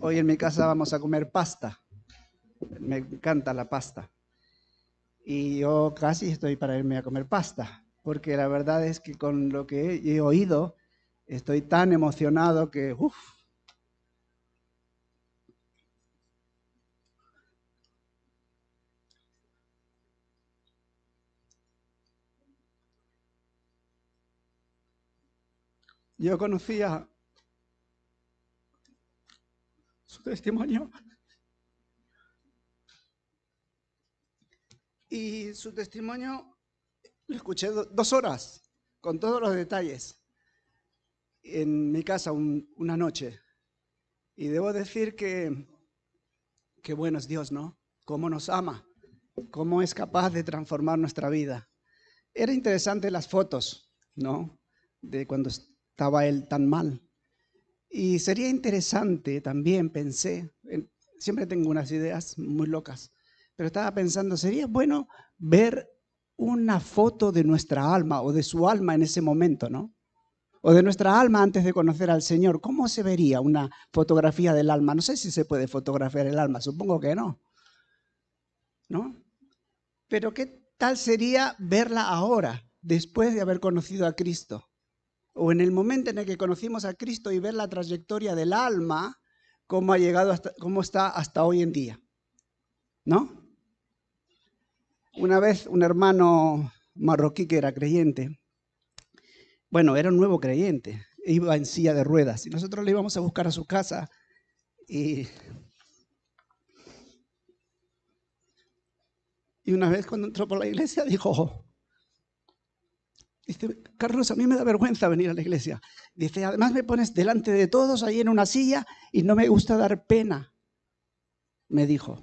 Hoy en mi casa vamos a comer pasta. Me encanta la pasta. Y yo casi estoy para irme a comer pasta, porque la verdad es que con lo que he oído, estoy tan emocionado que, uff, yo conocía su testimonio y su testimonio lo escuché 2 horas, con todos los detalles, en mi casa una noche. Y debo decir que bueno es Dios, ¿no? Cómo nos ama, cómo es capaz de transformar nuestra vida. Era interesante las fotos, ¿no? De cuando estaba él tan mal. Y sería interesante también, pensé, siempre tengo unas ideas muy locas, pero estaba pensando, sería bueno ver una foto de nuestra alma o de su alma en ese momento, ¿no? O de nuestra alma antes de conocer al Señor. ¿Cómo se vería una fotografía del alma? No sé si se puede fotografiar el alma, supongo que no, ¿no? Pero ¿qué tal sería verla ahora, después de haber conocido a Cristo? O en el momento en el que conocimos a Cristo y ver la trayectoria del alma, cómo ha llegado hasta, cómo está hasta hoy en día, ¿no? Una vez un hermano marroquí que era creyente, bueno, era un nuevo creyente, iba en silla de ruedas y nosotros le íbamos a buscar a su casa y, y una vez cuando entró por la iglesia dijo, dice, Carlos, a mí me da vergüenza venir a la iglesia. Dice, además me pones delante de todos ahí en una silla y no me gusta dar pena, me dijo.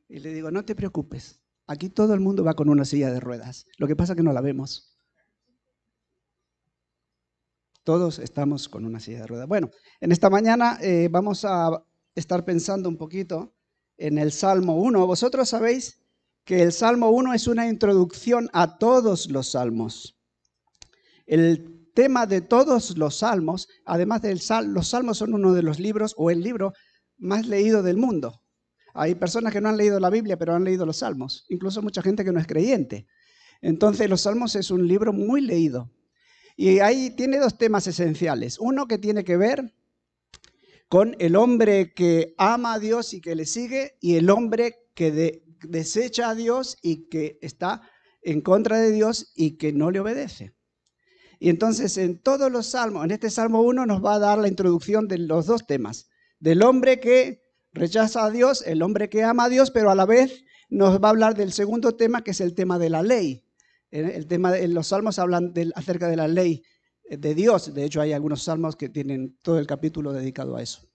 Y le digo, no te preocupes, aquí todo el mundo va con una silla de ruedas. Lo que pasa es que no la vemos. Todos estamos con una silla de ruedas. Bueno, en esta mañana vamos a estar pensando un poquito en el Salmo 1. Vosotros sabéis que el Salmo 1 es una introducción a todos los salmos. El tema de todos los salmos, además de los salmos son uno de los libros o el libro más leído del mundo. Hay personas que no han leído la Biblia, pero han leído los salmos, incluso mucha gente que no es creyente. Entonces, los salmos es un libro muy leído. Y ahí tiene 2 temas esenciales. Uno que tiene que ver con el hombre que ama a Dios y que le sigue, y el hombre que desecha a Dios y que está en contra de Dios y que no le obedece. Y entonces en todos los salmos, en este Salmo 1 nos va a dar la introducción de los 2 temas. Del hombre que rechaza a Dios, el hombre que ama a Dios, pero a la vez nos va a hablar del segundo tema, que es el tema de la ley. Los salmos hablan acerca de la ley de Dios. De hecho, hay algunos salmos que tienen todo el capítulo dedicado a eso.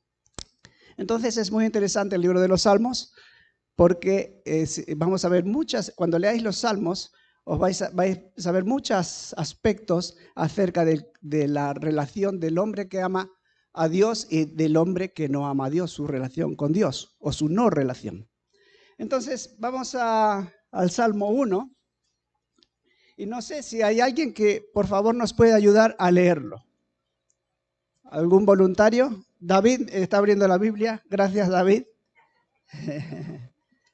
Entonces es muy interesante el libro de los salmos porque vamos a ver cuando leáis los salmos, os vais a ver muchos aspectos acerca de la relación del hombre que ama a Dios y del hombre que no ama a Dios, su relación con Dios o su no relación. Entonces vamos al Salmo 1 y no sé si hay alguien que por favor nos puede ayudar a leerlo. ¿Algún voluntario? David está abriendo la Biblia. Gracias, David.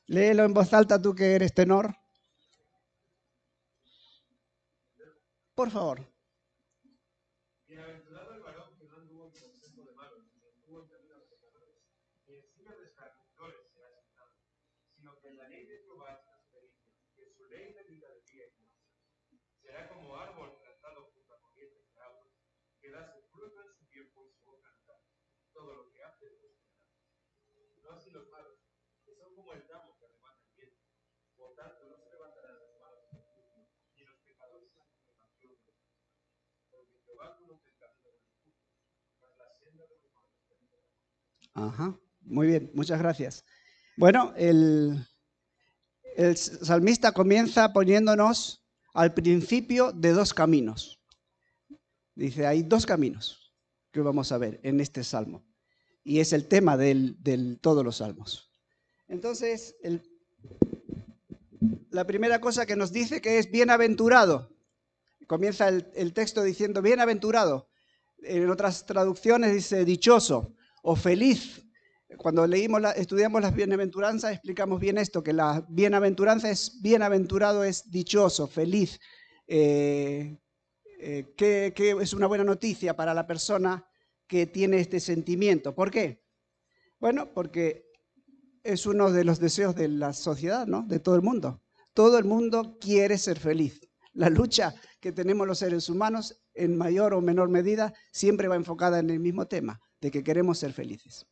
Léelo en voz alta tú que eres tenor. Por favor. Bienaventurado el varón que no anduvo en consejo de malos, ni estuvo en camino de pecadores, ni en silla de escarnecedores será sentado, sino que en la ley de Jehová está su delicia, y en su ley medita de día y de noche. Será como árbol plantado junto a corrientes de aguas, que da su fruto en su tiempo y su hoja no cae. Todo lo que hace prosperará. No así los malos, que son como el ramo que arrebata el viento. Por tanto, no se levantarán los malos en el juicio, ni los pecadores en la congregación de los justos. Porque Jehová conoce el camino de los justos, mas la senda de los malos perecerá. Ajá, muy bien, muchas gracias. Bueno, el salmista comienza poniéndonos al principio de 2 caminos. Dice, hay 2 caminos que vamos a ver en este salmo. Y es el tema de todos los salmos. Entonces, la primera cosa que nos dice que es bienaventurado. Comienza el texto diciendo bienaventurado. En otras traducciones dice dichoso o feliz. Cuando estudiamos las bienaventuranzas, explicamos bien esto, que la bienaventuranza es bienaventurado, es dichoso, feliz, que es una buena noticia para la persona que tiene este sentimiento. ¿Por qué? Bueno, porque es uno de los deseos de la sociedad, ¿no? De todo el mundo. Todo el mundo quiere ser feliz. La lucha que tenemos los seres humanos, en mayor o menor medida, siempre va enfocada en el mismo tema, de que queremos ser felices.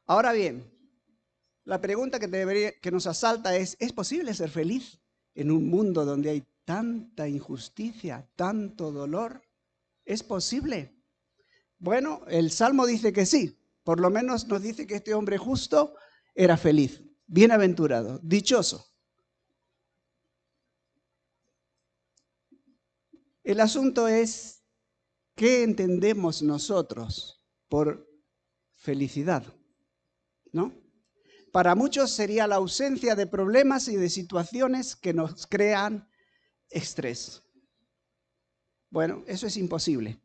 Ahora bien, la pregunta que nos asalta ¿es posible ser feliz en un mundo donde hay tanta injusticia, tanto dolor? ¿Es posible? Bueno, el Salmo dice que sí. Por lo menos nos dice que este hombre justo era feliz, bienaventurado, dichoso. El asunto es, ¿qué entendemos nosotros por felicidad? ¿No? Para muchos sería la ausencia de problemas y de situaciones que nos crean estrés. Bueno, eso es imposible,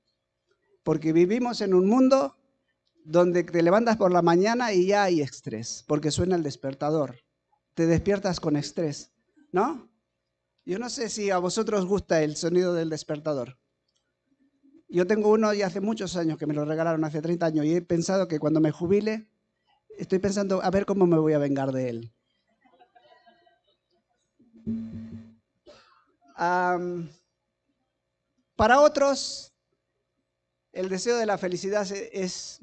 porque vivimos en un mundo donde te levantas por la mañana y ya hay estrés, porque suena el despertador. Te despiertas con estrés, ¿no? Yo no sé si a vosotros gusta el sonido del despertador. Yo tengo uno y hace muchos años que me lo regalaron, hace 30 años, y he pensado que cuando me jubile, estoy pensando a ver cómo me voy a vengar de él. Para otros, el deseo de la felicidad es,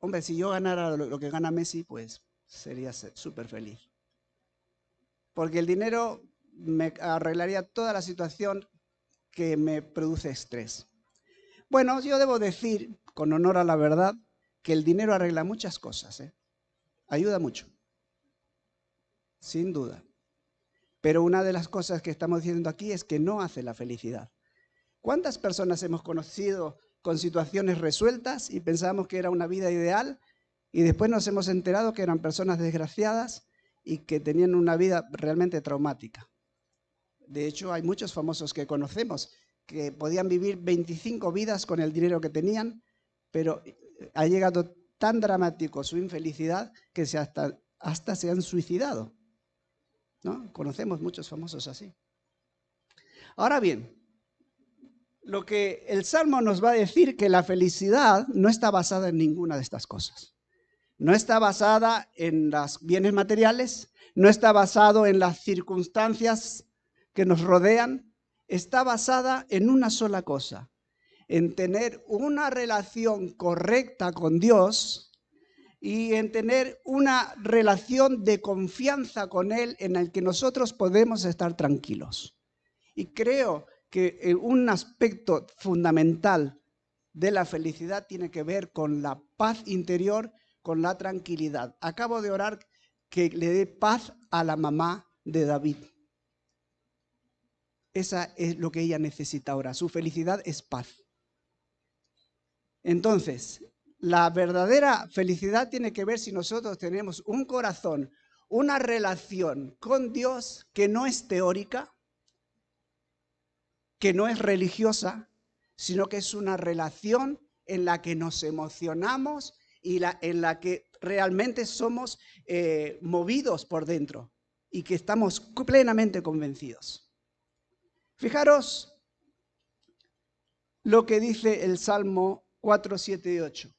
hombre, si yo ganara lo que gana Messi, pues sería súper feliz. Porque el dinero me arreglaría toda la situación que me produce estrés. Bueno, yo debo decir, con honor a la verdad, que el dinero arregla muchas cosas, ¿eh? Ayuda mucho, sin duda. Pero una de las cosas que estamos diciendo aquí es que no hace la felicidad. ¿Cuántas personas hemos conocido con situaciones resueltas y pensábamos que era una vida ideal y después nos hemos enterado que eran personas desgraciadas y que tenían una vida realmente traumática? De hecho, hay muchos famosos que conocemos que podían vivir 25 vidas con el dinero que tenían, pero ha llegado tan dramático su infelicidad que hasta se han suicidado, ¿no? Conocemos muchos famosos así. Ahora bien, lo que el Salmo nos va a decir que la felicidad no está basada en ninguna de estas cosas. No está basada en los bienes materiales, no está basado en las circunstancias que nos rodean, está basada en una sola cosa, en tener una relación correcta con Dios y en tener una relación de confianza con Él en el que nosotros podemos estar tranquilos. Y creo que un aspecto fundamental de la felicidad tiene que ver con la paz interior, con la tranquilidad. Acabo de orar que le dé paz a la mamá de David. Esa es lo que ella necesita ahora. Su felicidad es paz. Entonces, la verdadera felicidad tiene que ver si nosotros tenemos un corazón, una relación con Dios que no es teórica, que no es religiosa, sino que es una relación en la que nos emocionamos y en la que realmente somos movidos por dentro y que estamos plenamente convencidos. Fijaros lo que dice el Salmo 4, 7 y 8.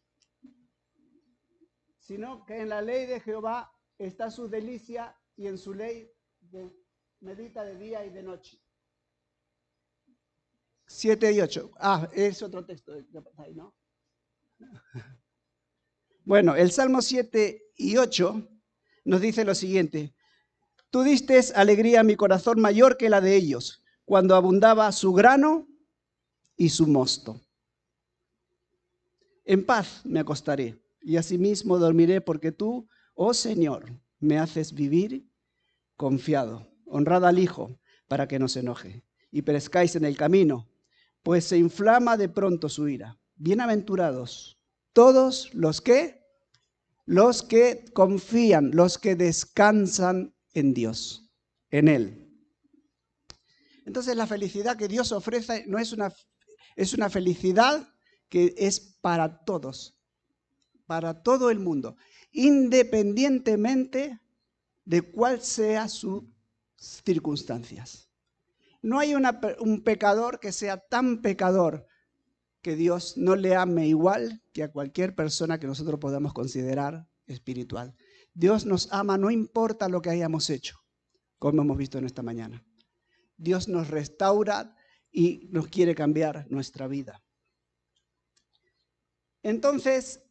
Sino que en la ley de Jehová está su delicia y en su ley medita de día y de noche. 7 y 8. Es otro texto, ¿no? Bueno, el Salmo 7 y 8 nos dice lo siguiente. Tú diste alegría a mi corazón mayor que la de ellos, cuando abundaba su grano y su mosto. En paz me acostaré y asimismo dormiré, porque tú, oh Señor, me haces vivir confiado. Honrad al Hijo para que no se enoje y perezcáis en el camino, pues se inflama de pronto su ira. Bienaventurados todos los que confían, los que descansan en Dios, en Él. Entonces la felicidad que Dios ofrece no es una felicidad que es para todos, para todo el mundo, independientemente de cuál sea sus circunstancias. No hay un pecador que sea tan pecador que Dios no le ame igual que a cualquier persona que nosotros podamos considerar espiritual. Dios nos ama no importa lo que hayamos hecho, como hemos visto en esta mañana. Dios nos restaura y nos quiere cambiar nuestra vida. Entonces,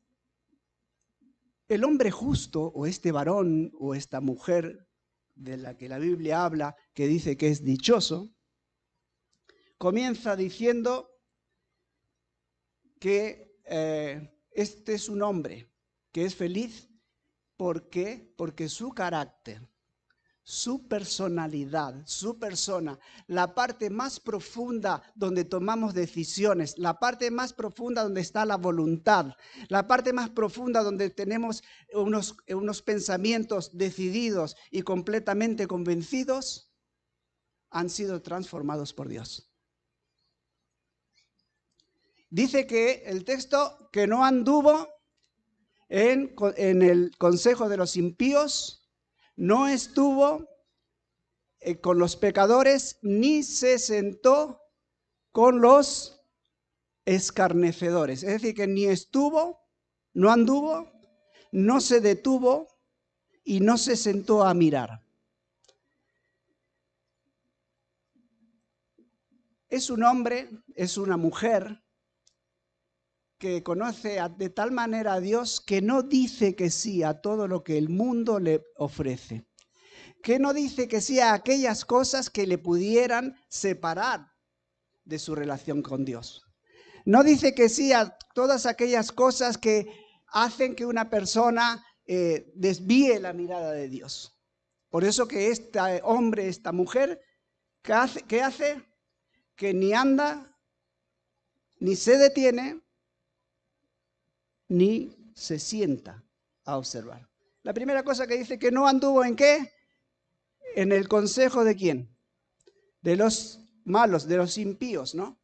el hombre justo, o este varón, o esta mujer de la que la Biblia habla, que dice que es dichoso, comienza diciendo que este es un hombre que es feliz. ¿Por qué? Porque su carácter, su personalidad, su persona, la parte más profunda donde tomamos decisiones, la parte más profunda donde está la voluntad, la parte más profunda donde tenemos unos pensamientos decididos y completamente convencidos, han sido transformados por Dios. Dice que el texto que no anduvo en el consejo de los impíos, no estuvo con los pecadores, ni se sentó con los escarnecedores. Es decir, que ni estuvo, no anduvo, no se detuvo y no se sentó a mirar. Es un hombre, es una mujer que conoce de tal manera a Dios que no dice que sí a todo lo que el mundo le ofrece. Que no dice que sí a aquellas cosas que le pudieran separar de su relación con Dios. No dice que sí a todas aquellas cosas que hacen que una persona desvíe la mirada de Dios. Por eso que este hombre, esta mujer, ¿qué hace? Que ni anda, ni se detiene, ni se sienta a observar. La primera cosa que dice que no anduvo ¿en qué? En el consejo ¿de quién? De los malos, de los impíos, ¿no?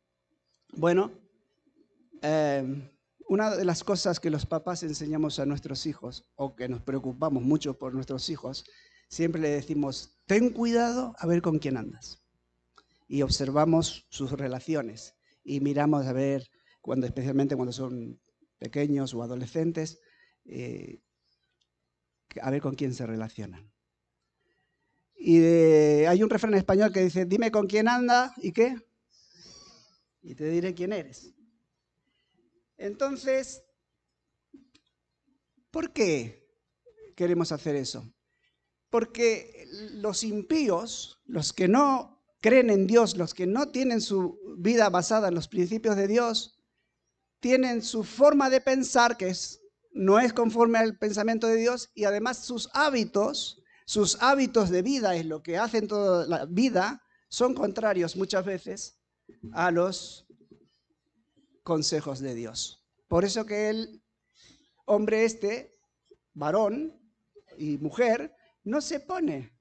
Bueno, una de las cosas que los papás enseñamos a nuestros hijos, o que nos preocupamos mucho por nuestros hijos, siempre le decimos, ten cuidado a ver con quién andas. Y observamos sus relaciones y miramos a ver, especialmente cuando son pequeños o adolescentes, a ver con quién se relacionan. Y hay un refrán español que dice, dime con quién anda y qué, y te diré quién eres. Entonces, ¿por qué queremos hacer eso? Porque los impíos, los que no creen en Dios, los que no tienen su vida basada en los principios de Dios, tienen su forma de pensar que no es conforme al pensamiento de Dios, y además sus hábitos de vida, es lo que hacen toda la vida, son contrarios muchas veces a los consejos de Dios. Por eso que el hombre varón y mujer, no se pone,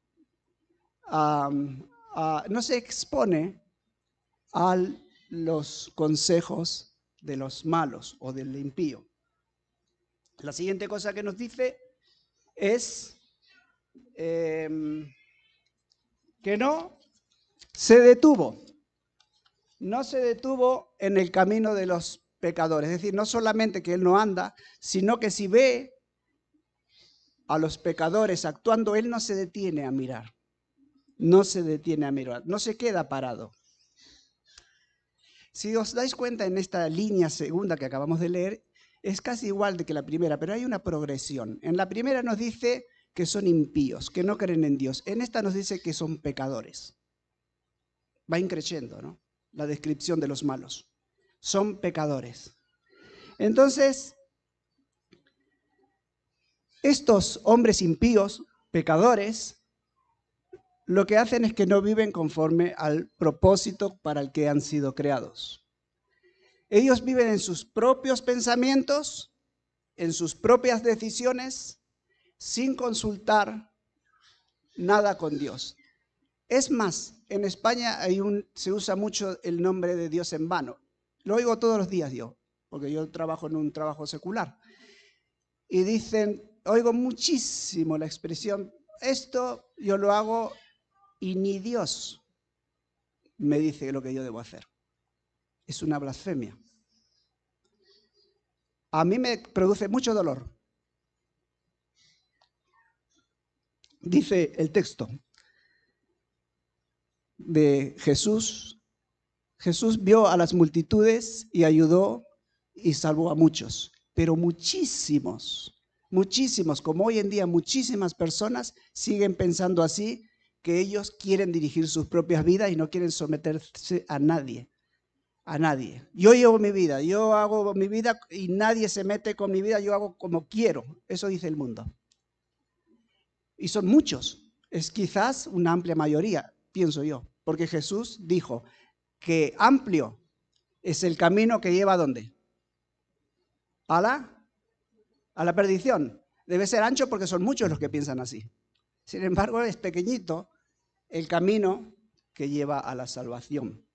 no se expone a los consejos de los malos o del impío. La siguiente cosa que nos dice es que no se detuvo. No se detuvo en el camino de los pecadores. Es decir, no solamente que él no anda, sino que si ve a los pecadores actuando, él no se detiene a mirar. No se detiene a mirar, no se queda parado. Si os dais cuenta en esta línea segunda que acabamos de leer, es casi igual que la primera, pero hay una progresión. En la primera nos dice que son impíos, que no creen en Dios. En esta nos dice que son pecadores. Va increciendo, ¿no? La descripción de los malos. Son pecadores. Entonces, estos hombres impíos, pecadores, lo que hacen es que no viven conforme al propósito para el que han sido creados. Ellos viven en sus propios pensamientos, en sus propias decisiones, sin consultar nada con Dios. Es más, en España se usa mucho el nombre de Dios en vano. Lo oigo todos los días yo, porque yo trabajo en un trabajo secular. Y dicen, oigo muchísimo la expresión, esto yo lo hago y ni Dios me dice lo que yo debo hacer. Es una blasfemia. A mí me produce mucho dolor. Dice el texto de Jesús. Jesús vio a las multitudes y ayudó y salvó a muchos, pero muchísimos, como hoy en día muchísimas personas siguen pensando así, que ellos quieren dirigir sus propias vidas y no quieren someterse a nadie. A nadie. Yo llevo mi vida, yo hago mi vida y nadie se mete con mi vida, yo hago como quiero. Eso dice el mundo. Y son muchos, es quizás una amplia mayoría, pienso yo, porque Jesús dijo que amplio es el camino que lleva ¿a dónde? A la perdición. Debe ser ancho porque son muchos los que piensan así. Sin embargo, es pequeñito el camino que lleva a la salvación.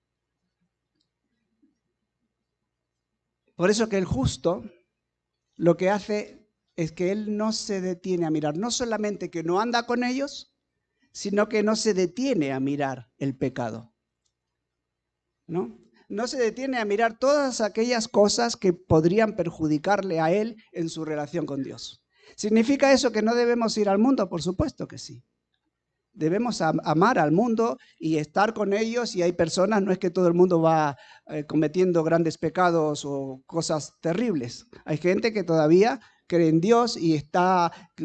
Por eso que el justo lo que hace es que él no se detiene a mirar, no solamente que no anda con ellos, sino que no se detiene a mirar el pecado. No se detiene a mirar todas aquellas cosas que podrían perjudicarle a él en su relación con Dios. ¿Significa eso que no debemos ir al mundo? Por supuesto que sí. Debemos amar al mundo y estar con ellos, y hay personas, no es que todo el mundo va cometiendo grandes pecados o cosas terribles. Hay gente que todavía cree en Dios y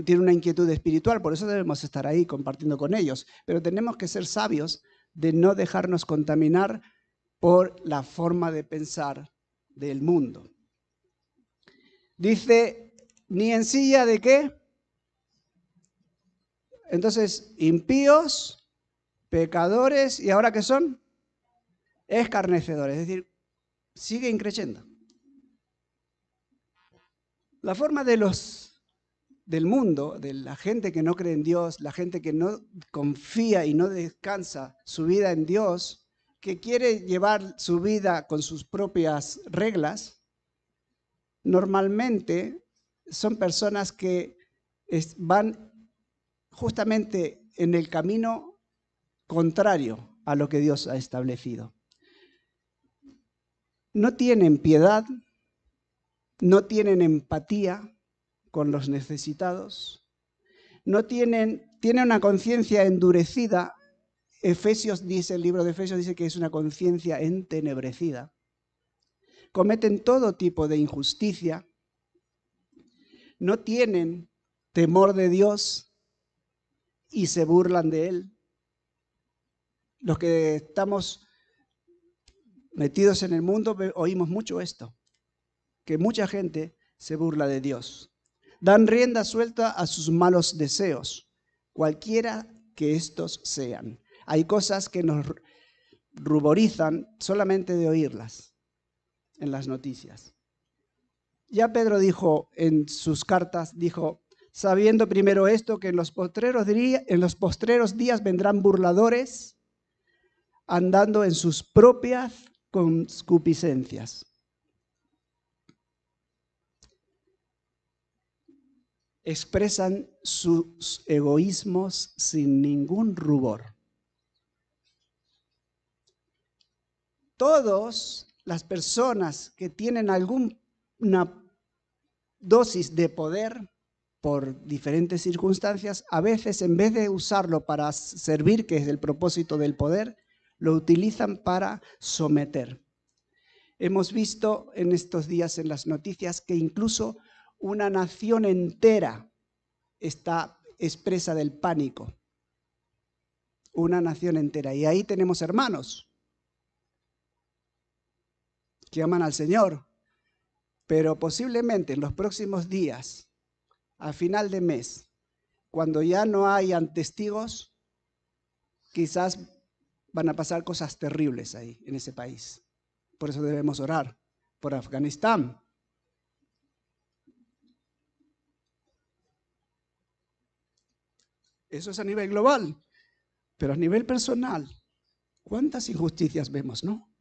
tiene una inquietud espiritual, por eso debemos estar ahí compartiendo con ellos. Pero tenemos que ser sabios de no dejarnos contaminar por la forma de pensar del mundo. Dice, ni en silla de ¿qué? Entonces, impíos, pecadores, ¿y ahora qué son? Escarnecedores, es decir, sigue increciendo. La forma del mundo, de la gente que no cree en Dios, la gente que no confía y no descansa su vida en Dios, que quiere llevar su vida con sus propias reglas, normalmente son personas que van justamente en el camino contrario a lo que Dios ha establecido. No tienen piedad, no tienen empatía con los necesitados, tienen una conciencia endurecida. Efesios dice, el libro de Efesios dice que es una conciencia entenebrecida. Cometen todo tipo de injusticia, no tienen temor de Dios y se burlan de Él. Los que estamos metidos en el mundo oímos mucho esto, que mucha gente se burla de Dios. Dan rienda suelta a sus malos deseos, cualquiera que estos sean. Hay cosas que nos ruborizan solamente de oírlas en las noticias. Ya Pedro dijo en sus cartas, dijo, sabiendo primero esto, que en los postreros días vendrán burladores andando en sus propias concupiscencias. Expresan sus egoísmos sin ningún rubor. Todas las personas que tienen alguna dosis de poder por diferentes circunstancias, a veces en vez de usarlo para servir, que es el propósito del poder, lo utilizan para someter. Hemos visto en estos días en las noticias que incluso una nación entera está expresa del pánico. Una nación entera. Y ahí tenemos hermanos que aman al Señor, pero posiblemente en los próximos días, a final de mes, cuando ya no hayan testigos, quizás van a pasar cosas terribles ahí, en ese país. Por eso debemos orar por Afganistán. Eso es a nivel global, pero a nivel personal, ¿cuántas injusticias vemos, no?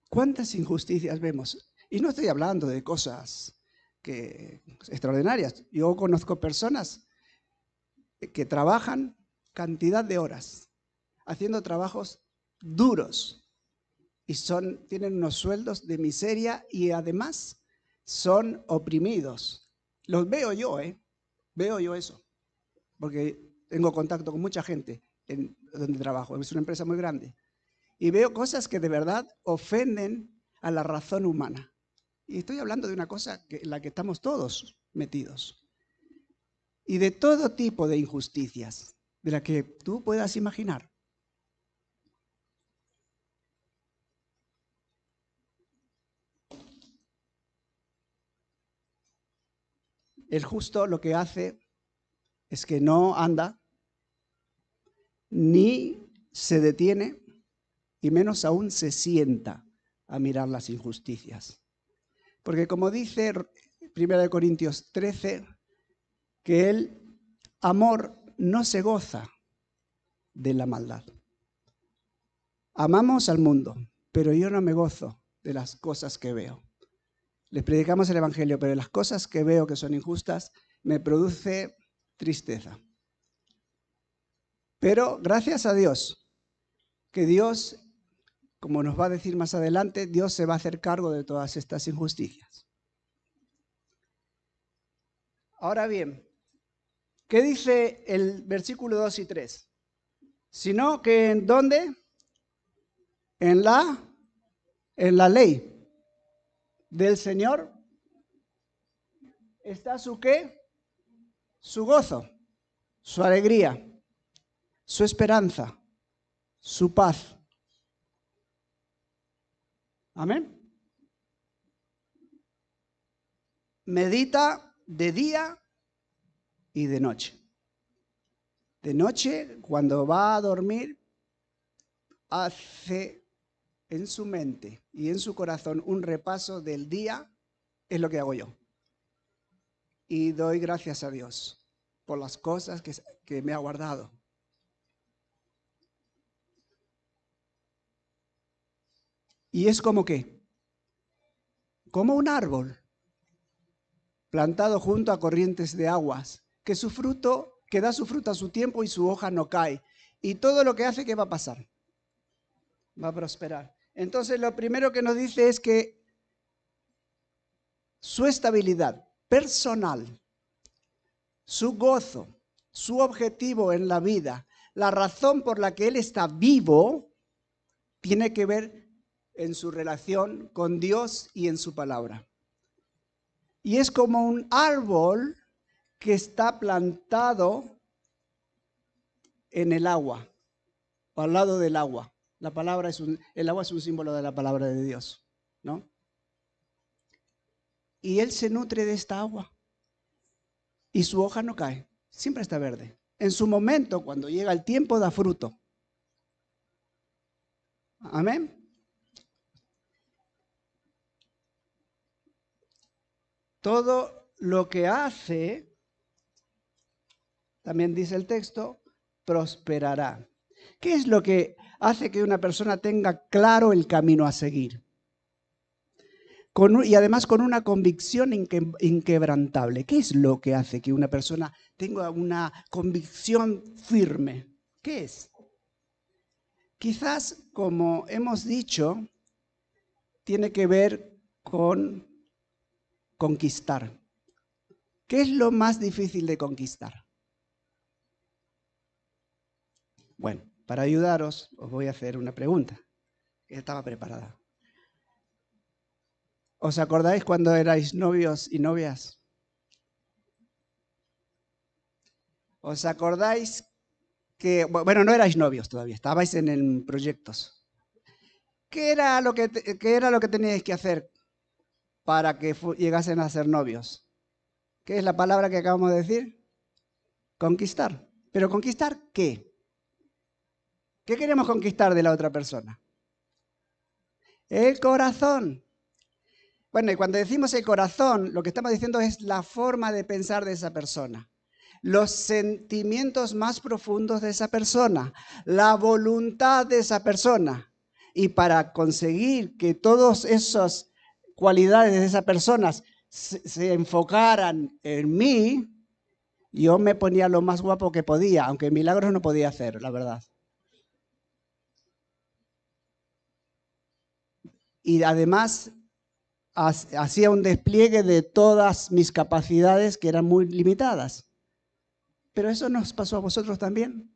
¿Cuántas injusticias vemos? Y no estoy hablando de cosas extraordinarias. Yo conozco personas que trabajan cantidad de horas, haciendo trabajos duros, y tienen unos sueldos de miseria y además son oprimidos. Los veo yo, veo yo eso, porque tengo contacto con mucha gente donde trabajo, es una empresa muy grande, y veo cosas que de verdad ofenden a la razón humana. Y estoy hablando de una cosa en la que estamos todos metidos. Y de todo tipo de injusticias, de la que tú puedas imaginar. El justo lo que hace es que no anda, ni se detiene, y menos aún se sienta a mirar las injusticias. Porque como dice 1 Corintios 13, que el amor no se goza de la maldad. Amamos al mundo, pero yo no me gozo de las cosas que veo. Les predicamos el Evangelio, pero las cosas que veo que son injustas me produce tristeza. Pero gracias a Dios, que Dios, como nos va a decir más adelante, Dios se va a hacer cargo de todas estas injusticias. Ahora bien, ¿qué dice el versículo 2 y 3? Sino que ¿en dónde? En la ley del Señor está su ¿qué? Su gozo, su alegría, su esperanza, su paz. Amén. Medita de día y de noche. De noche, cuando va a dormir, hace en su mente y en su corazón un repaso del día. Es lo que hago yo. Y doy gracias a Dios por las cosas que me ha guardado. Y es como que, como un árbol plantado junto a corrientes de aguas, que da su fruto a su tiempo y su hoja no cae. Y todo lo que hace, ¿qué va a pasar? Va a prosperar. Entonces, lo primero que nos dice es que su estabilidad personal, su gozo, su objetivo en la vida, la razón por la que él está vivo, tiene que ver en su relación con Dios y en su palabra. Y es como un árbol que está plantado en el agua, o al lado del agua. El agua es un símbolo de la palabra de Dios, ¿no? Y él se nutre de esta agua. Y su hoja no cae, siempre está verde. En su momento, cuando llega el tiempo, da fruto. Amén. Todo lo que hace, también dice el texto, prosperará. ¿Qué es lo que hace que una persona tenga claro el camino a seguir? Y además con una convicción inquebrantable. ¿Qué es lo que hace que una persona tenga una convicción firme? ¿Qué es? Quizás, como hemos dicho, tiene que ver con conquistar. ¿Qué es lo más difícil de conquistar? Bueno, para ayudaros os voy a hacer una pregunta. Estaba preparada. ¿Os acordáis cuando erais novios y novias? ¿Os acordáis que, bueno, no erais novios todavía, estabais en proyectos? ¿Qué era lo que teníais que hacer para que llegasen a ser novios? ¿Qué es la palabra que acabamos de decir? Conquistar. ¿Pero conquistar qué? ¿Qué queremos conquistar de la otra persona? El corazón. Bueno, y cuando decimos el corazón, lo que estamos diciendo es la forma de pensar de esa persona, los sentimientos más profundos de esa persona, la voluntad de esa persona. Y para conseguir que todos esos cualidades de esas personas se enfocaran en mí, yo me ponía lo más guapo que podía, aunque milagros no podía hacer, la verdad. Y además hacía un despliegue de todas mis capacidades que eran muy limitadas. Pero eso nos pasó a vosotros también.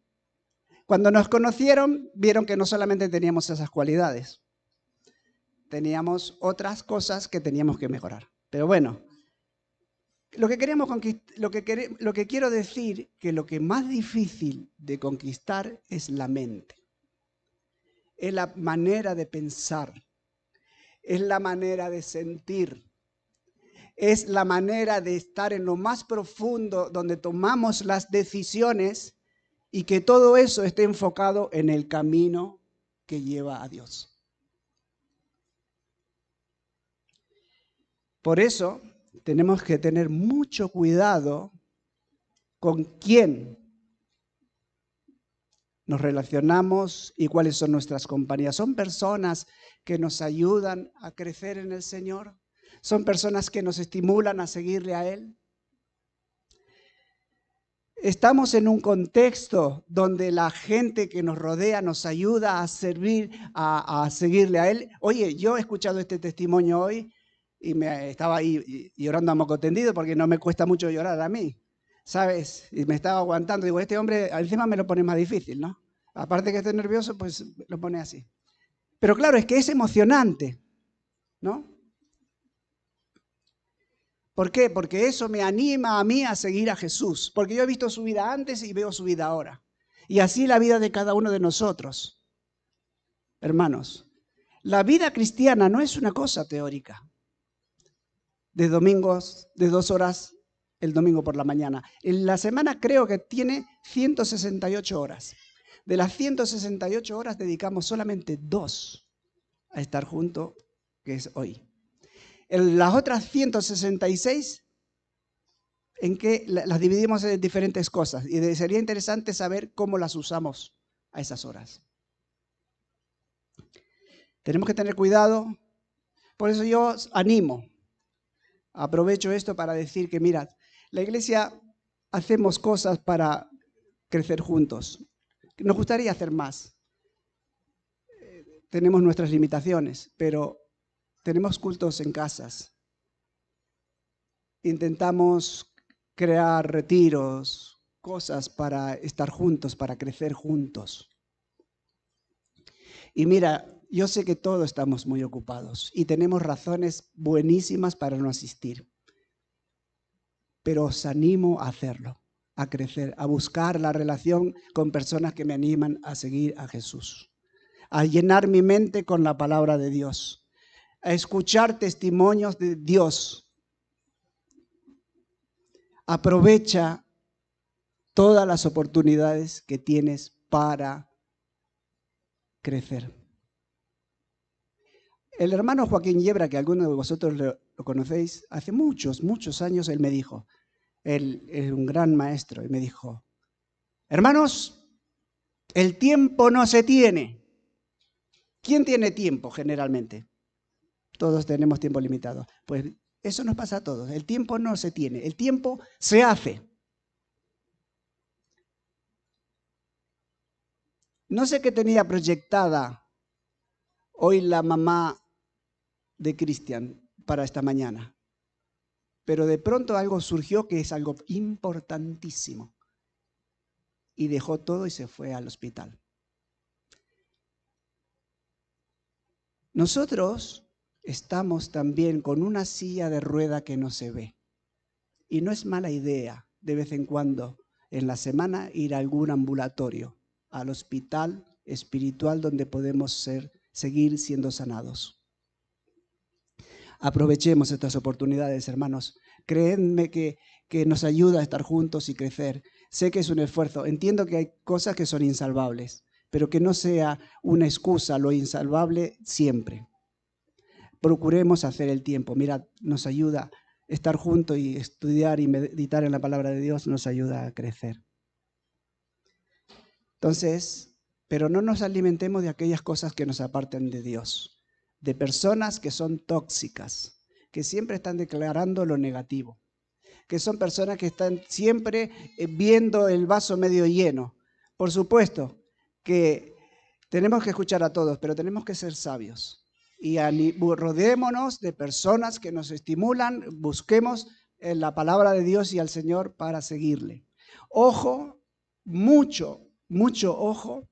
Cuando nos conocieron, vieron que no solamente teníamos esas cualidades, teníamos otras cosas que teníamos que mejorar. Pero bueno, lo que quiero decir que lo que más difícil de conquistar es la mente. Es la manera de pensar, es la manera de sentir, es la manera de estar en lo más profundo donde tomamos las decisiones y que todo eso esté enfocado en el camino que lleva a Dios. Por eso tenemos que tener mucho cuidado con quién nos relacionamos y cuáles son nuestras compañías. ¿Son personas que nos ayudan a crecer en el Señor? ¿Son personas que nos estimulan a seguirle a Él? Estamos en un contexto donde la gente que nos rodea nos ayuda a servir, a seguirle a Él. Oye, yo he escuchado este testimonio hoy y me estaba ahí llorando a moco tendido porque no me cuesta mucho llorar a mí, ¿sabes? Y me estaba aguantando. Digo, este hombre encima me lo pone más difícil, ¿no? Aparte que esté nervioso, pues lo pone así. Pero claro, es que es emocionante, ¿no? ¿Por qué? Porque eso me anima a mí a seguir a Jesús. Porque yo he visto su vida antes y veo su vida ahora. Y así la vida de cada uno de nosotros. Hermanos, la vida cristiana no es una cosa teórica. De domingos, de 2 horas el domingo por la mañana. En la semana creo que tiene 168 horas. De las 168 horas dedicamos solamente 2 a estar juntos, que es hoy. Las otras 166, ¿en qué las dividimos en diferentes cosas? Y sería interesante saber cómo las usamos a esas horas. Tenemos que tener cuidado. Por eso yo os animo. Aprovecho esto para decir que, mirad, la iglesia hacemos cosas para crecer juntos. Nos gustaría hacer más. Tenemos nuestras limitaciones, pero tenemos cultos en casas. Intentamos crear retiros, cosas para estar juntos, para crecer juntos. Y mira, yo sé que todos estamos muy ocupados y tenemos razones buenísimas para no asistir. Pero os animo a hacerlo, a crecer, a buscar la relación con personas que me animan a seguir a Jesús, a llenar mi mente con la palabra de Dios, a escuchar testimonios de Dios. Aprovecha todas las oportunidades que tienes para crecer. El hermano Joaquín Yebra, que algunos de vosotros lo conocéis, hace muchos, muchos años él me dijo, él es un gran maestro, y me dijo, hermanos, el tiempo no se tiene. ¿Quién tiene tiempo generalmente? Todos tenemos tiempo limitado. Pues eso nos pasa a todos. El tiempo no se tiene, el tiempo se hace. No sé qué tenía proyectada hoy la mamá de Cristian para esta mañana, pero de pronto algo surgió que es algo importantísimo y dejó todo y se fue al hospital. Nosotros estamos también con una silla de rueda que no se ve y no es mala idea de vez en cuando en la semana ir a algún ambulatorio, al hospital espiritual donde podemos seguir siendo sanados. Aprovechemos estas oportunidades, hermanos. Créanme que nos ayuda a estar juntos y crecer. Sé que es un esfuerzo. Entiendo que hay cosas que son insalvables, pero que no sea una excusa lo insalvable siempre. Procuremos hacer el tiempo. Mirad, nos ayuda estar juntos y estudiar y meditar en la palabra de Dios, nos ayuda a crecer. Entonces, pero no nos alimentemos de aquellas cosas que nos aparten de Dios. de personas que son tóxicas, que siempre están declarando lo negativo, que son personas que están siempre viendo el vaso medio lleno. Por supuesto que tenemos que escuchar a todos, pero tenemos que ser sabios. Y rodeémonos de personas que nos estimulan, busquemos la palabra de Dios y al Señor para seguirle. Ojo, mucho ojo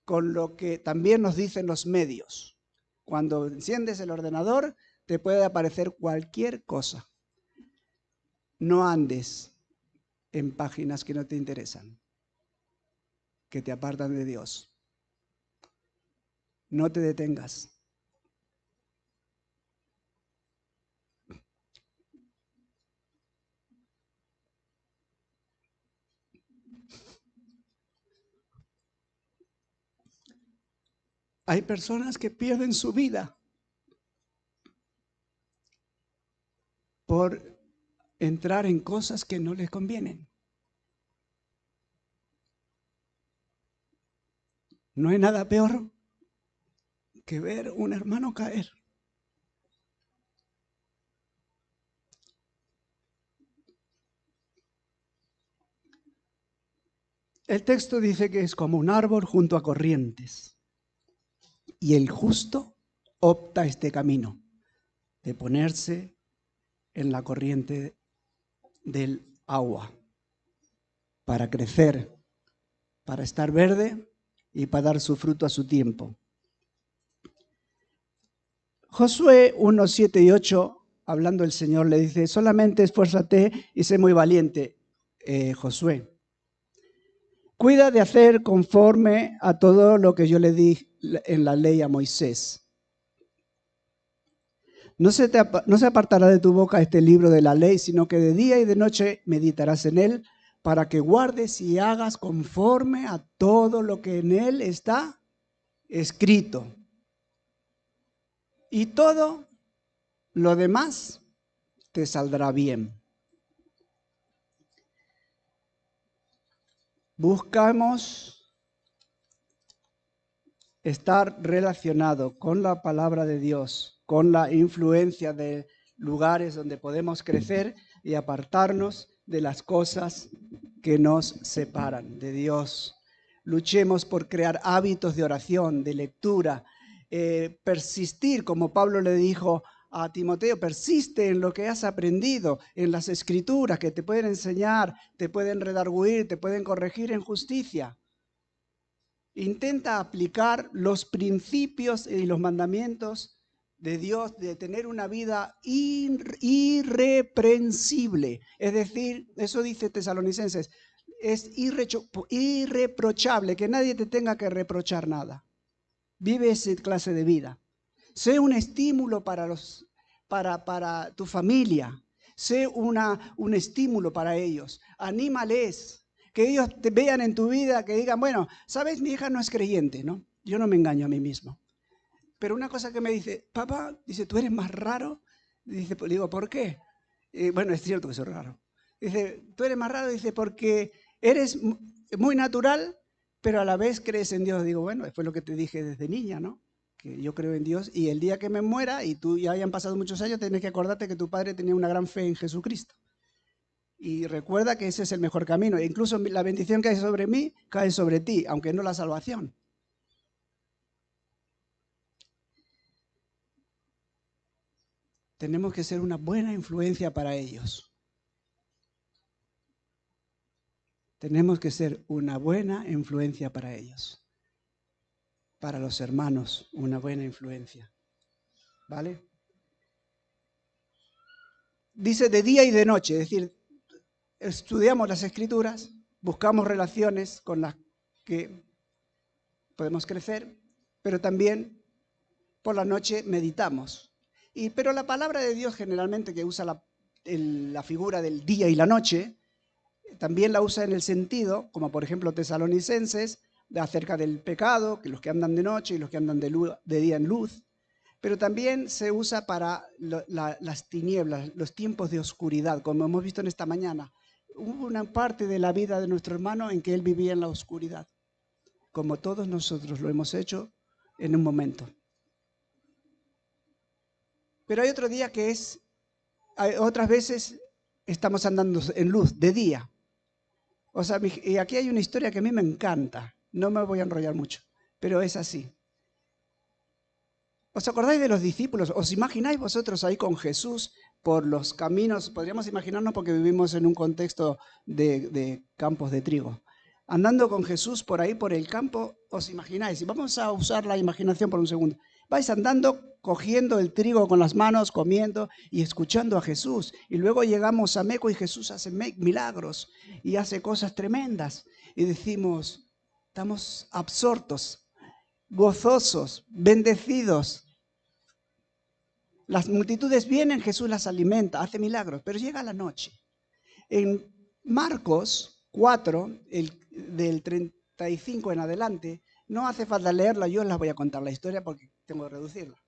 con lo que también nos dicen los medios. Cuando enciendes el ordenador, te puede aparecer cualquier cosa. No andes en páginas que no te interesan, que te apartan de Dios. No te detengas. Hay personas que pierden su vida por entrar en cosas que no les convienen. No hay nada peor que ver un hermano caer. El texto dice que es como un árbol junto a corrientes. Y el justo opta este camino de ponerse en la corriente del agua para crecer, para estar verde y para dar su fruto a su tiempo. Josué 1, 7 y 8, hablando el Señor, le dice: solamente esfuérzate y sé muy valiente, Josué. Cuida de hacer conforme a todo lo que yo le di en la ley a Moisés. No se apartará de tu boca este libro de la ley, sino que de día y de noche meditarás en él, para que guardes y hagas conforme a todo lo que en él está escrito. Y todo lo demás te saldrá bien. Buscamos estar relacionado con la palabra de Dios, con la influencia de lugares donde podemos crecer y apartarnos de las cosas que nos separan de Dios. Luchemos por crear hábitos de oración, de lectura, persistir, como Pablo le dijo a Timoteo: persiste en lo que has aprendido, en las escrituras que te pueden enseñar, te pueden redarguir, te pueden corregir en justicia. Intenta aplicar los principios y los mandamientos de Dios, de tener una vida irreprensible. Es decir, eso dice Tesalonicenses, es irreprochable, que nadie te tenga que reprochar nada. Vive esa clase de vida. Sé un estímulo para tu familia. Sé un estímulo para ellos. Anímales. Que ellos te vean en tu vida, que digan: bueno, ¿sabes? Mi hija no es creyente, ¿no? Yo no me engaño a mí mismo. Pero una cosa que me dice: papá, dice, tú eres más raro. Dice, pues, digo, ¿por qué? Bueno, es cierto que soy raro. Dice, tú eres más raro, dice, porque eres muy natural, pero a la vez crees en Dios. Digo, bueno, fue lo que te dije desde niña, ¿no? Que yo creo en Dios, y el día que me muera y tú ya hayan pasado muchos años, tienes que acordarte que tu padre tenía una gran fe en Jesucristo. Y recuerda que ese es el mejor camino. E incluso la bendición que hay sobre mí cae sobre ti, aunque no la salvación. Tenemos que ser una buena influencia para ellos. Tenemos que ser una buena influencia para ellos. Para los hermanos, una buena influencia. ¿Vale? Dice de día y de noche, es decir, estudiamos las Escrituras, buscamos relaciones con las que podemos crecer, pero también por la noche meditamos. Pero la palabra de Dios generalmente, que usa la figura del día y la noche, también la usa en el sentido, como por ejemplo Tesalonicenses, acerca del pecado, que los que andan de noche y los que andan de día en luz. Pero también se usa para las tinieblas, los tiempos de oscuridad, como hemos visto en esta mañana. Hubo una parte de la vida de nuestro hermano en que él vivía en la oscuridad, como todos nosotros lo hemos hecho en un momento. Pero hay otro día que otras veces estamos andando en luz, de día. O sea, y aquí hay una historia que a mí me encanta. No me voy a enrollar mucho, pero es así. ¿Os acordáis de los discípulos? ¿Os imagináis vosotros ahí con Jesús por los caminos? Podríamos imaginarnos porque vivimos en un contexto de campos de trigo. Andando con Jesús por ahí, por el campo, ¿os imagináis? Y vamos a usar la imaginación por un segundo. Vais andando, cogiendo el trigo con las manos, comiendo y escuchando a Jesús. Y luego llegamos a Meco y Jesús hace milagros y hace cosas tremendas. Y decimos, estamos absortos, gozosos, bendecidos. Las multitudes vienen, Jesús las alimenta, hace milagros, pero llega la noche. En Marcos 4, del 35 en adelante, no hace falta leerla, yo les voy a contar la historia porque tengo que reducirla.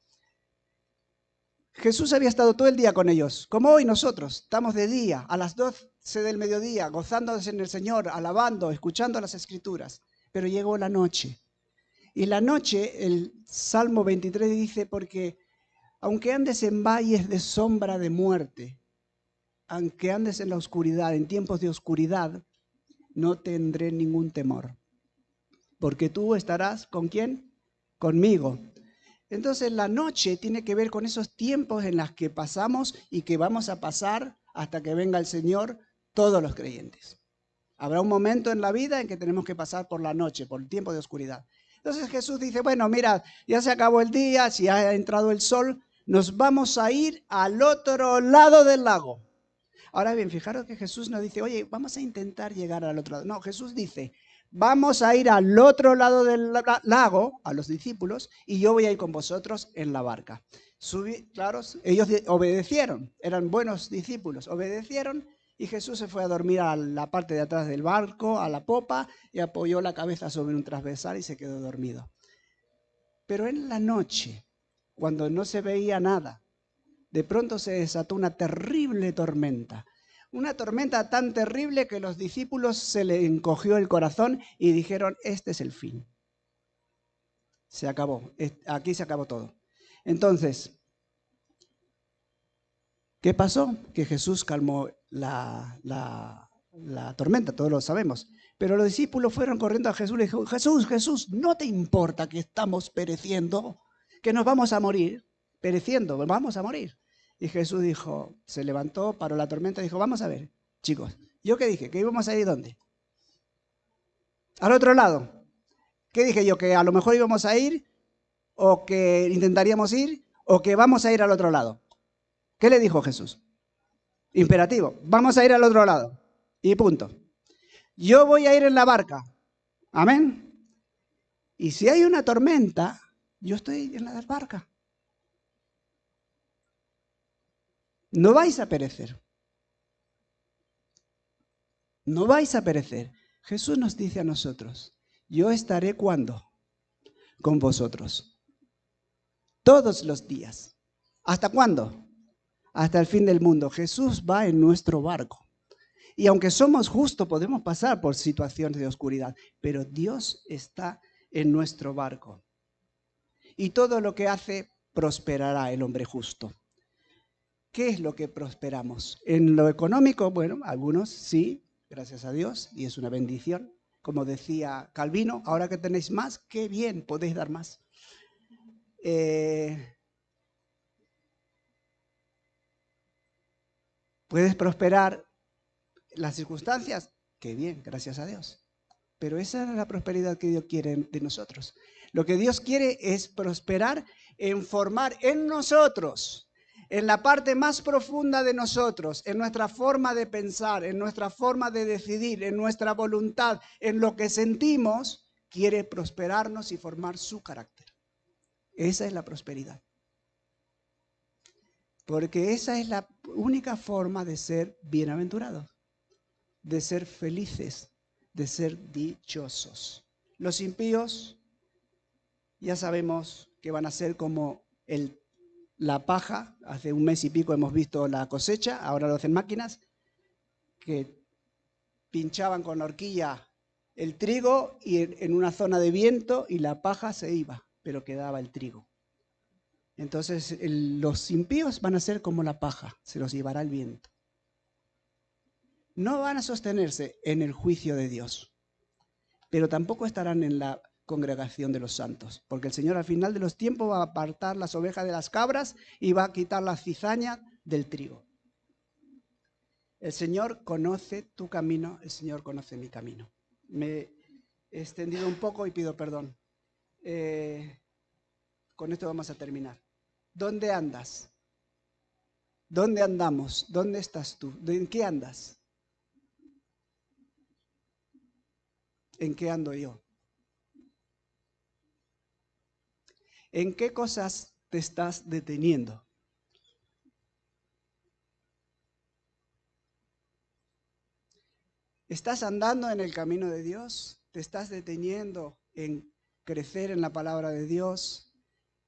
Jesús había estado todo el día con ellos, como hoy nosotros, estamos de día, a las 12 del mediodía, gozándose en el Señor, alabando, escuchando las Escrituras, pero llegó la noche. Y la noche, el Salmo 23 dice, porque aunque andes en valles de sombra de muerte, aunque andes en la oscuridad, en tiempos de oscuridad, no tendré ningún temor. Porque tú estarás, ¿con quién? Conmigo. Entonces la noche tiene que ver con esos tiempos en los que pasamos y que vamos a pasar hasta que venga el Señor, todos los creyentes. Habrá un momento en la vida en que tenemos que pasar por la noche, por el tiempo de oscuridad. Entonces Jesús dice, bueno, mira, ya se acabó el día, si ha entrado el sol, nos vamos a ir al otro lado del lago. Ahora bien, fijaros que Jesús no dice, oye, vamos a intentar llegar al otro lado. No, Jesús dice, vamos a ir al otro lado del lago, a los discípulos, y yo voy a ir con vosotros en la barca. Claro, ellos obedecieron, eran buenos discípulos, obedecieron, y Jesús se fue a dormir a la parte de atrás del barco, a la popa, y apoyó la cabeza sobre un transversal y se quedó dormido. Pero en la noche, cuando no se veía nada, de pronto se desató una terrible tormenta. Una tormenta tan terrible que los discípulos se le encogió el corazón y dijeron, este es el fin. Se acabó, aquí se acabó todo. Entonces, ¿qué pasó? Que Jesús calmó la tormenta, todos lo sabemos. Pero los discípulos fueron corriendo a Jesús y le dijeron, Jesús, ¿no te importa que estamos pereciendo? Que nos vamos a morir, pereciendo, vamos a morir. Y Jesús dijo, se levantó, paró la tormenta y dijo, vamos a ver, chicos, ¿yo qué dije? ¿Que íbamos a ir dónde? Al otro lado. ¿Qué dije yo? ¿Que a lo mejor íbamos a ir? ¿O que intentaríamos ir? ¿O que vamos a ir al otro lado? ¿Qué le dijo Jesús? Imperativo, vamos a ir al otro lado. Y punto. Yo voy a ir en la barca. Amén. Y si hay una tormenta, yo estoy en la barca. No vais a perecer. No vais a perecer. Jesús nos dice a nosotros, yo estaré ¿cuándo? Con vosotros. Todos los días. ¿Hasta cuándo? Hasta el fin del mundo. Jesús va en nuestro barco. Y aunque somos justos, podemos pasar por situaciones de oscuridad, pero Dios está en nuestro barco. Y todo lo que hace, prosperará el hombre justo. ¿Qué es lo que prosperamos? En lo económico, bueno, algunos sí, gracias a Dios, y es una bendición. Como decía Calvino, ahora que tenéis más, qué bien, podéis dar más. Puedes prosperar las circunstancias, qué bien, gracias a Dios. Pero esa es la prosperidad que Dios quiere de nosotros. Lo que Dios quiere es prosperar en formar en nosotros, en la parte más profunda de nosotros, en nuestra forma de pensar, en nuestra forma de decidir, en nuestra voluntad, en lo que sentimos, quiere prosperarnos y formar su carácter. Esa es la prosperidad. Porque esa es la única forma de ser bienaventurados, de ser felices, de ser dichosos. Los impíos ya sabemos que van a ser como la paja. Hace un mes y pico hemos visto la cosecha, ahora lo hacen máquinas, que pinchaban con la horquilla el trigo y en una zona de viento y la paja se iba, pero quedaba el trigo. Entonces los impíos van a ser como la paja, se los llevará el viento. No van a sostenerse en el juicio de Dios, pero tampoco estarán en la congregación de los santos, porque el Señor al final de los tiempos va a apartar las ovejas de las cabras y va a quitar la cizaña del trigo. El Señor conoce tu camino, el Señor conoce mi camino. Me he extendido un poco y pido perdón. Con esto vamos a terminar. ¿Dónde andas? ¿Dónde andamos? ¿Dónde estás tú? ¿En qué andas? ¿En qué ando yo? ¿En qué cosas te estás deteniendo? ¿Estás andando en el camino de Dios? ¿Te estás deteniendo en crecer en la palabra de Dios?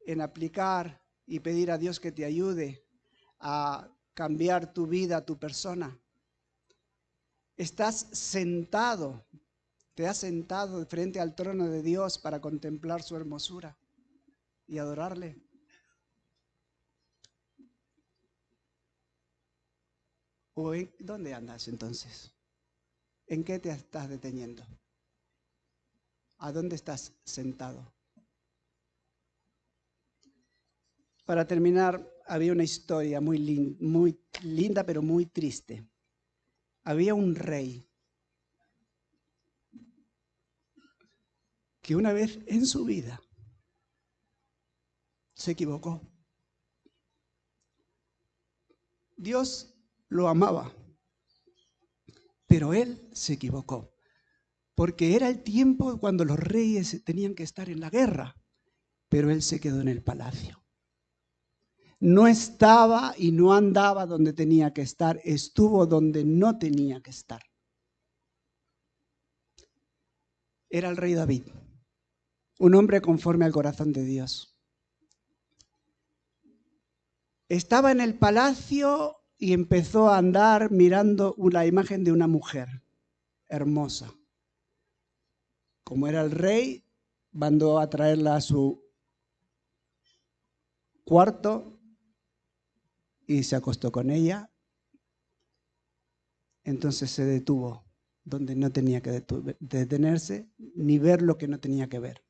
¿En aplicar y pedir a Dios que te ayude a cambiar tu vida, tu persona? ¿Estás sentado? ¿Te has sentado frente al trono de Dios para contemplar su hermosura y adorarle? ¿O dónde andas entonces? ¿En qué te estás deteniendo? ¿A dónde estás sentado? Para terminar, había una historia muy linda, pero muy triste. Había un rey que una vez en su vida se equivocó. Dios lo amaba, pero él se equivocó, porque era el tiempo cuando los reyes tenían que estar en la guerra, pero él se quedó en el palacio. No estaba y no andaba donde tenía que estar, estuvo donde no tenía que estar. Era el rey David, un hombre conforme al corazón de Dios. Estaba en el palacio y empezó a andar mirando la imagen de una mujer hermosa. Como era el rey, mandó a traerla a su cuarto y se acostó con ella. Entonces se detuvo donde no tenía que detenerse, ni ver lo que no tenía que ver.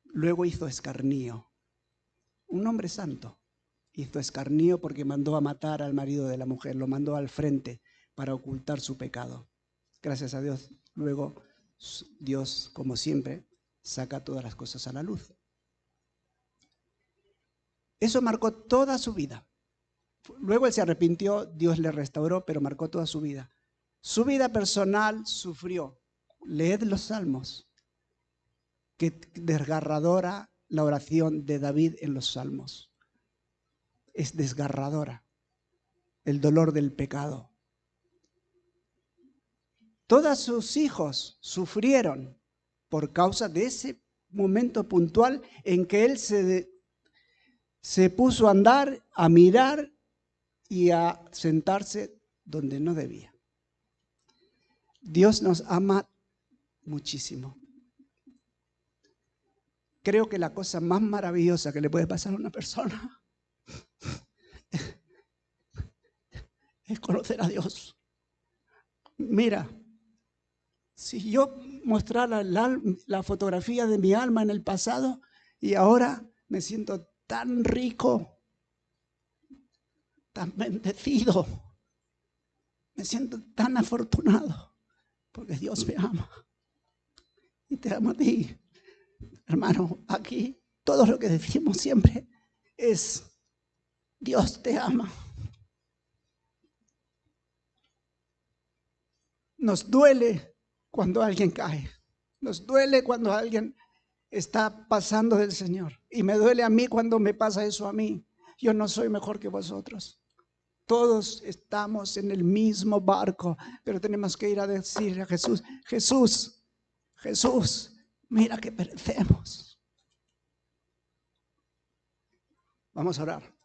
Luego hizo escarnio. Un hombre santo hizo escarnio porque mandó a matar al marido de la mujer, lo mandó al frente para ocultar su pecado. Gracias a Dios, luego Dios, como siempre, saca todas las cosas a la luz. Eso marcó toda su vida. Luego él se arrepintió, Dios le restauró, pero marcó toda su vida. Su vida personal sufrió. Leed los salmos. Qué desgarradora la oración de David en los salmos. Es desgarradora. El dolor del pecado. Todos sus hijos sufrieron por causa de ese momento puntual en que él se puso a andar, a mirar y a sentarse donde no debía. Dios nos ama muchísimo. Creo que la cosa más maravillosa que le puede pasar a una persona es conocer a Dios. Mira, si yo mostrara la fotografía de mi alma en el pasado y ahora me siento tan rico, tan bendecido, me siento tan afortunado porque Dios me ama y te ama a ti. Hermano, aquí todo lo que decimos siempre es Dios te ama. Nos duele cuando alguien cae. Nos duele cuando alguien está pasando del Señor. Y me duele a mí cuando me pasa eso a mí. Yo no soy mejor que vosotros. Todos estamos en el mismo barco, pero tenemos que ir a decirle a Jesús, Jesús, Jesús, mira que perecemos. Vamos a orar.